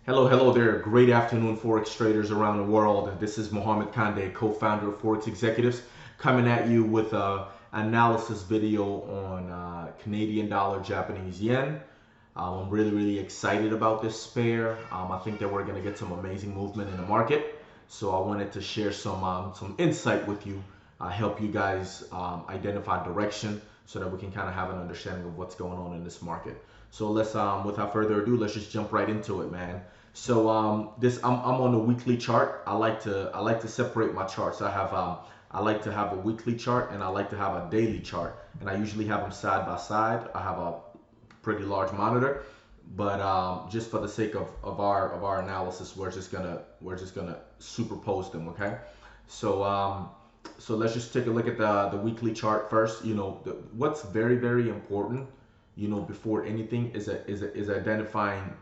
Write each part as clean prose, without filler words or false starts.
Hello there. Great afternoon, Forex traders around the world. This is Mohammed Kande, co-founder of Forex Executives, coming at you with a analysis video on Canadian dollar, Japanese yen. I'm really excited about this pair. I think that we're going to get some amazing movement in the market. So I wanted to share some insight with you, help you guys identify direction so that we can kind of have an understanding of what's going on in this market. So let's, without further ado, let's just jump right into it, man. So I'm on a weekly chart. I like to separate my charts. I like to have a weekly chart and I like to have a daily chart, and I usually have them side by side. I have a pretty large monitor, but just for the sake of our analysis, we're just gonna superpose them. Okay, so let's just take a look at the weekly chart first. What's very important, before anything is identifying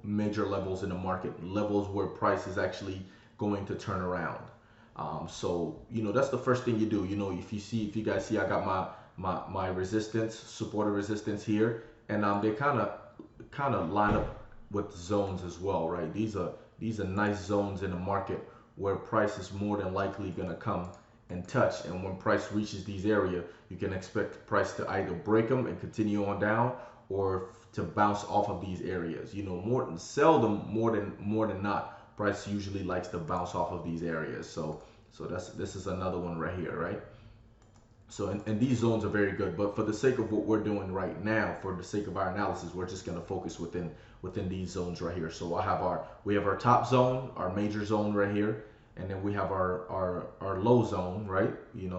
major levels in the market, levels where price is actually going to turn around. So that's the first thing you do. If you guys see, I got my resistance, supported resistance here, and they kind of line up with zones as well, right? These are nice zones in the market where price is more than likely going to come and touch, and when price reaches these areas, you can expect price to either break them and continue on down, or to bounce off of these areas. More than not, price usually likes to bounce off of these areas. So this is another one right here, right? So and these zones are very good, but for the sake of what we're doing right now, for the sake of our analysis, we're just going to focus within these zones right here. So we have our top zone, our major zone right here, and then we have our low zone, right?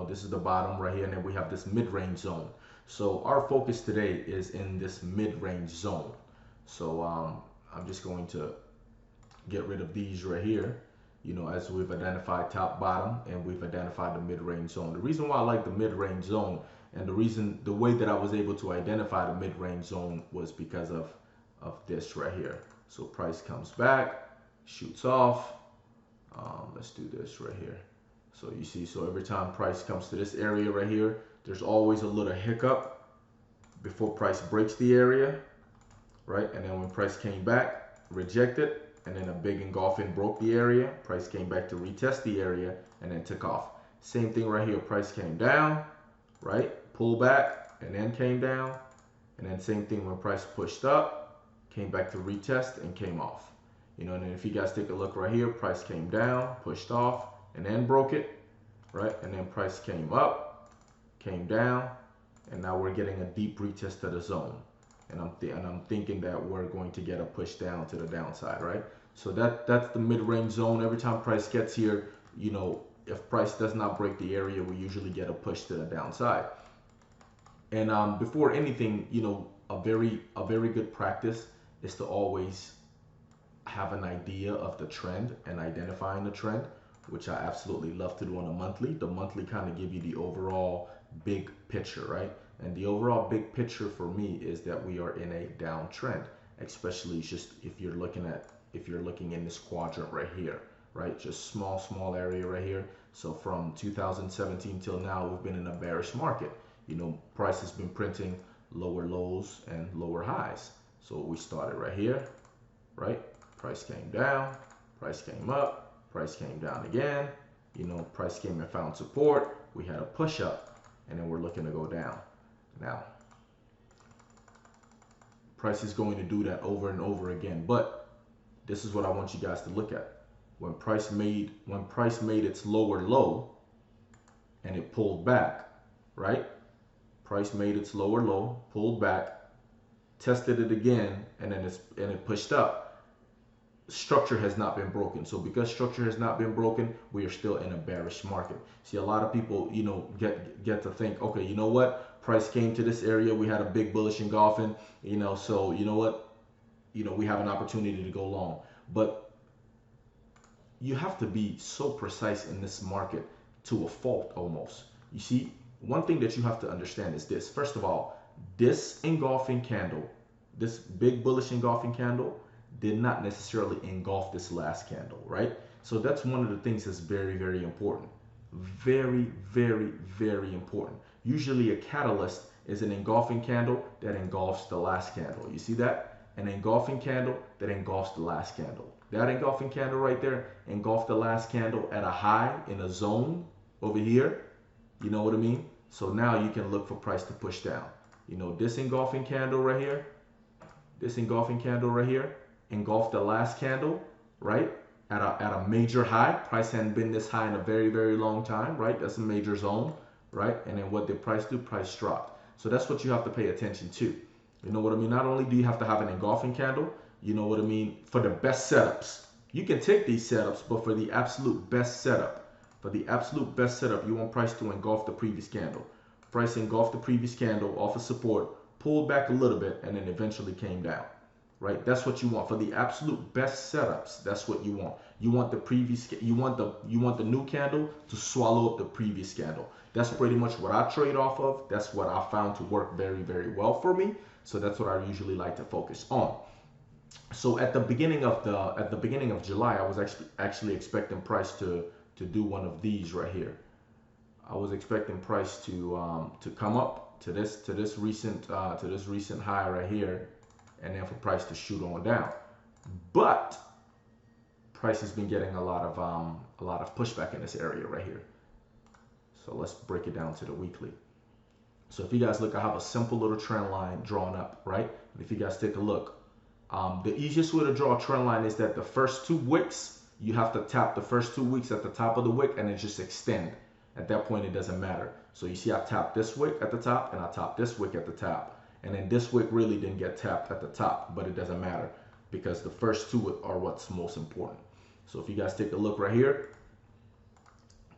This is the bottom right here, and then we have this mid-range zone. So our focus today is in this mid-range zone. So I'm just going to get rid of these right here, as we've identified top, bottom, and we've identified the mid-range zone. The reason why I like the mid-range zone, and the way that I was able to identify the mid-range zone, was because of this right here. So price comes back, shoots off. Let's do this right here. So you see, so every time price comes to this area right here, there's always a little hiccup before price breaks the area, right? And then when price came back, rejected, and then a big engulfing broke the area. Price came back to retest the area and then took off. Same thing right here. Price came down, right? Pull back and then came down. And then same thing when price pushed up, came back to retest and came off. And then if you guys take a look right here, price came down, pushed off, and then broke it, right? And then price came up, came down, and now we're getting a deep retest to the zone. And I'm thinking that we're going to get a push down to the downside, right? So that's the mid-range zone. Every time price gets here, if price does not break the area, we usually get a push to the downside. And before anything, a very good practice is to always have an idea of the trend and identifying the trend, which I absolutely love to do on a monthly. The monthly kind of give you the overall big picture, right? And the overall big picture for me is that we are in a downtrend, especially just if you're looking in this quadrant right here, right? Just small area right here. So from 2017 till now, we've been in a bearish market. Price has been printing lower lows and lower highs. So we started right here, right? Price came down, price came up, price came down again. Price came and found support. We had a push up, and then we're looking to go down. Now, price is going to do that over and over again, but this is what I want you guys to look at. When price made its lower low and it pulled back, right? Price made its lower low, pulled back, tested it again, and then it pushed up. Structure has not been broken. So because structure has not been broken, we are still in a bearish market. See, a lot of people, get to think, okay, you know what? Price came to this area. We had a big bullish engulfing, so you know what? We have an opportunity to go long. But you have to be so precise in this market to a fault almost. You see, one thing that you have to understand is this. First of all, this engulfing candle, this big bullish engulfing candle, did not necessarily engulf this last candle, right? So that's one of the things that's very important. Very important. Usually a catalyst is an engulfing candle that engulfs the last candle. You see that? an engulfing candle that engulfs the last candle. That engulfing candle right there engulfed the last candle at a high in a zone over here. You know what I mean? So now you can look for price to push down. You know, this engulfing candle right here, engulfed the last candle, right? At a major high. Price hadn't been this high in a very, very long time, right? That's a major zone, right? And then what did price do? Price dropped. So that's what you have to pay attention to. You know what I mean? Not only do you have to have an engulfing candle, you know what I mean, for the best setups. You can take these setups, but for the absolute best setup, you want price to engulf the previous candle. Price engulfed the previous candle off of support, pulled back a little bit, and then eventually came down. Right? That's what you want for the absolute best setups. That's what you want. You want the previous, you want the new candle to swallow up the previous candle. That's pretty much what I trade off of. That's what I found to work very, very well for me. So that's what I usually like to focus on. So at the beginning of July, I was actually expecting price to do one of these right here. I was expecting price to come up to this recent high right here, and then for price to shoot on down. But price has been getting a lot of pushback in this area right here. So let's break it down to the weekly. So if you guys look, I have a simple little trend line drawn up, right? And if you guys take a look, the easiest way to draw a trend line is that the first 2 wicks, you have to tap the first 2 wicks at the top of the wick and then just extend. At that point, it doesn't matter. So you see I tapped this wick at the top and I tapped this wick at the top. And then this wick really didn't get tapped at the top, but it doesn't matter because the first 2 are what's most important. So if you guys take a look right here,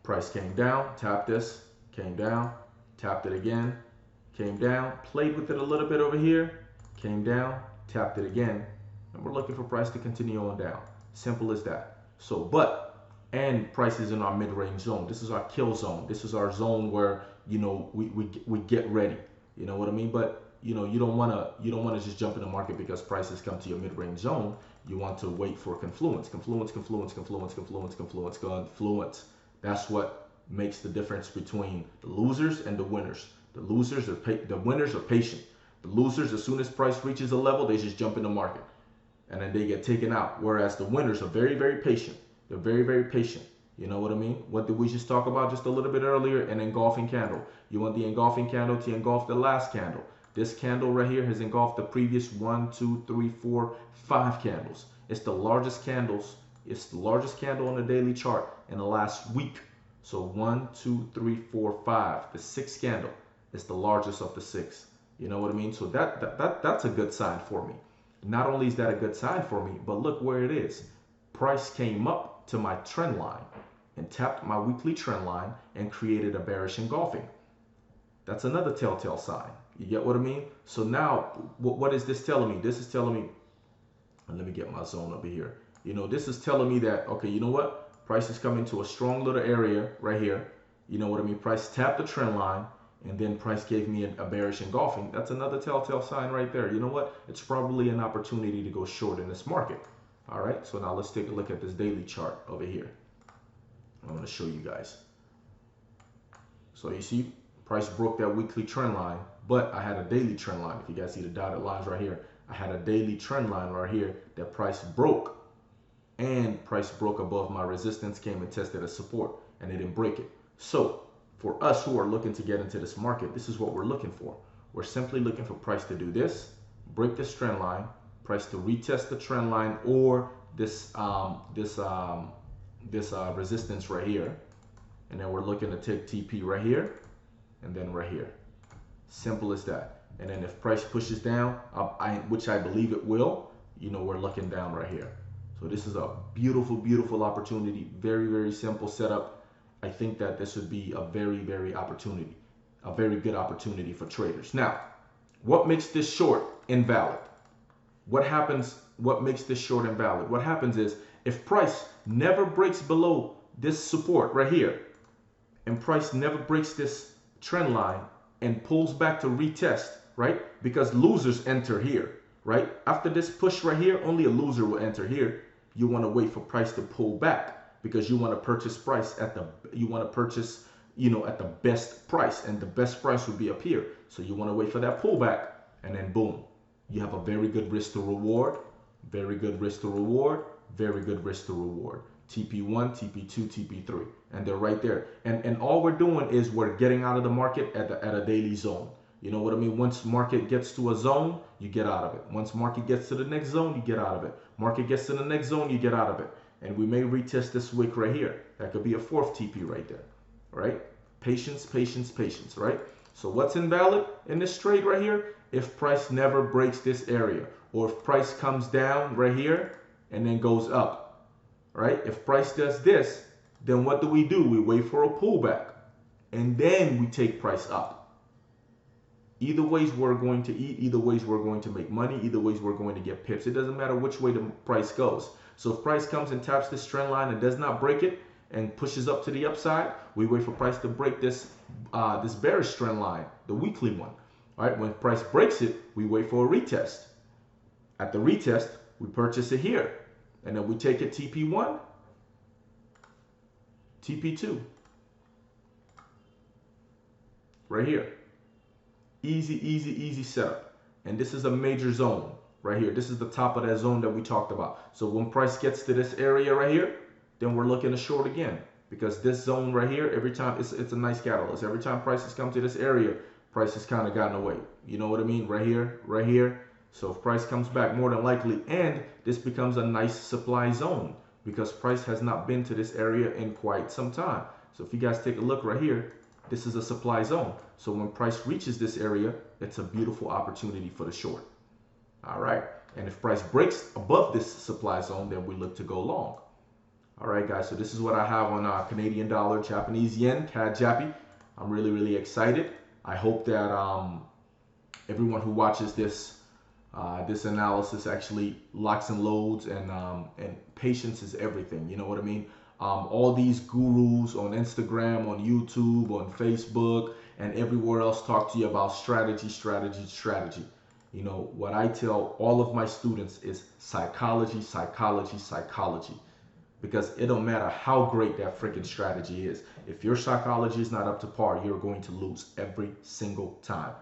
price came down, tapped this, came down, tapped it again, came down, played with it a little bit over here, came down, tapped it again, and we're looking for price to continue on down. Simple as that. So, and price is in our mid-range zone. This is our kill zone. This is our zone where, you know, we get ready. You know what I mean? But you know, you don't want to just jump in the market because prices come to your mid-range zone. You want to wait for confluence. That's what makes the difference between the losers and the winners. The winners are patient. The losers, as soon as price reaches a level, they just jump in the market and then they get taken out. Whereas the winners are very, very patient. They're very, very patient. You know what I mean? What did we just talk about just a little bit earlier? An engulfing candle. You want the engulfing candle to engulf the last candle. This candle right here has engulfed the previous 1, 2, 3, 4, 5 candles. It's the largest candles. It's the largest candle on the daily chart in the last week. So 1, 2, 3, 4, 5. The 6th candle is the largest of the 6. You know what I mean? So that's a good sign for me. Not only is that a good sign for me, but look where it is. Price came up to my trend line and tapped my weekly trend line and created a bearish engulfing. That's another telltale sign. You get what I mean? So now, what is this telling me? This is telling me, and let me get my zone over here. You know, this is telling me that, okay, you know what? Price is coming to a strong little area right here. You know what I mean? Price tapped the trend line, and then price gave me a bearish engulfing. That's another telltale sign right there. You know what? It's probably an opportunity to go short in this market. All right, so now let's take a look at this daily chart over here. I'm going to show you guys. So you see, price broke that weekly trend line, but I had a daily trend line. If you guys see the dotted lines right here, I had a daily trend line right here that price broke, and price broke above my resistance, came and tested a support, and it didn't break it. So for us who are looking to get into this market, this is what we're looking for. We're simply looking for price to do this, break this trend line, price to retest the trend line or this resistance right here, and then we're looking to take TP right here and then right here. Simple as that. And then if price pushes down, which I believe it will, you know, we're looking down right here. So this is a beautiful, beautiful opportunity. Very, very simple setup. I think that this would be a very, very good opportunity for traders. Now, what makes this short invalid? What makes this short invalid? What happens is if price never breaks below this support right here, and price never breaks this trend line and pulls back to retest, right? Because losers enter here, right? After this push right here, only a loser will enter here. You want to wait for price to pull back because you want to purchase price at the at the best price, and the best price would be up here. So you want to wait for that pullback, and then boom, you have a very good risk to reward, very good risk to reward, very good risk to reward. TP1, TP2, TP3, and they're right there. And all we're doing is we're getting out of the market at a daily zone. You know what I mean? Once market gets to a zone, you get out of it. Once market gets to the next zone, you get out of it. Market gets to the next zone, you get out of it. And we may retest this wick right here. That could be a fourth TP right there, right? Patience, patience, patience, right? So what's invalid in this trade right here? If price never breaks this area, or if price comes down right here and then goes up, right? If price does this, then what do? We wait for a pullback, and then we take price up. Either ways we're going to eat, either ways we're going to make money, either ways we're going to get pips. It doesn't matter which way the price goes. So if price comes and taps this trend line and does not break it and pushes up to the upside, we wait for price to break this this bearish trend line, the weekly one. All right, when price breaks it, we wait for a retest. At the retest, we purchase it here, and then we take it TP1, TP2, right here. Easy, easy, easy setup. And this is a major zone right here. This is the top of that zone that we talked about. So when price gets to this area right here, then we're looking to short again, because this zone right here, every time it's a nice catalyst. Every time prices come to this area, price has kind of gotten away. You know what I mean? Right here, right here. So if price comes back, more than likely, and this becomes a nice supply zone, because price has not been to this area in quite some time. So if you guys take a look right here, this is a supply zone. So when price reaches this area, it's a beautiful opportunity for the short. All right. And if price breaks above this supply zone, then we look to go long. All right, guys. So this is what I have on Canadian dollar, Japanese yen, CADJPY. I'm really, really excited. I hope that everyone who watches this this analysis actually locks and loads, and patience is everything. You know what I mean? All these gurus on Instagram, on YouTube, on Facebook, and everywhere else talk to you about strategy, strategy, strategy. You know, what I tell all of my students is psychology, psychology, psychology. Because it don't matter how great that freaking strategy is. If your psychology is not up to par, you're going to lose every single time.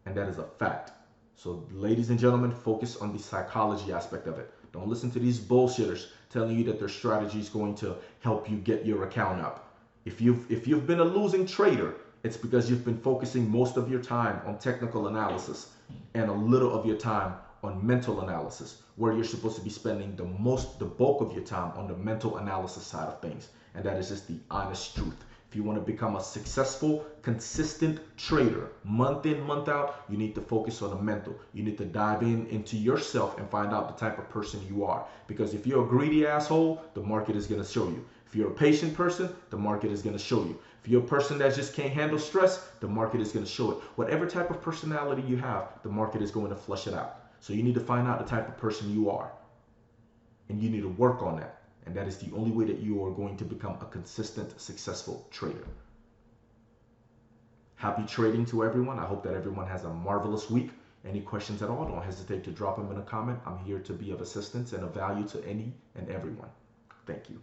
And that is a fact. So ladies and gentlemen, focus on the psychology aspect of it. Don't listen to these bullshitters telling you that their strategy is going to help you get your account up. If you've been a losing trader, it's because you've been focusing most of your time on technical analysis and a little of your time on mental analysis, where you're supposed to be spending the bulk of your time on the mental analysis side of things. And that is just the honest truth. If you want to become a successful, consistent trader, month in, month out, you need to focus on the mental. You need to dive into yourself and find out the type of person you are. Because if you're a greedy asshole, the market is going to show you. If you're a patient person, the market is going to show you. If you're a person that just can't handle stress, the market is going to show it. Whatever type of personality you have, the market is going to flush it out. So you need to find out the type of person you are. And you need to work on that. And that is the only way that you are going to become a consistent, successful trader. Happy trading to everyone. I hope that everyone has a marvelous week. Any questions at all, don't hesitate to drop them in a comment. I'm here to be of assistance and of value to any and everyone. Thank you.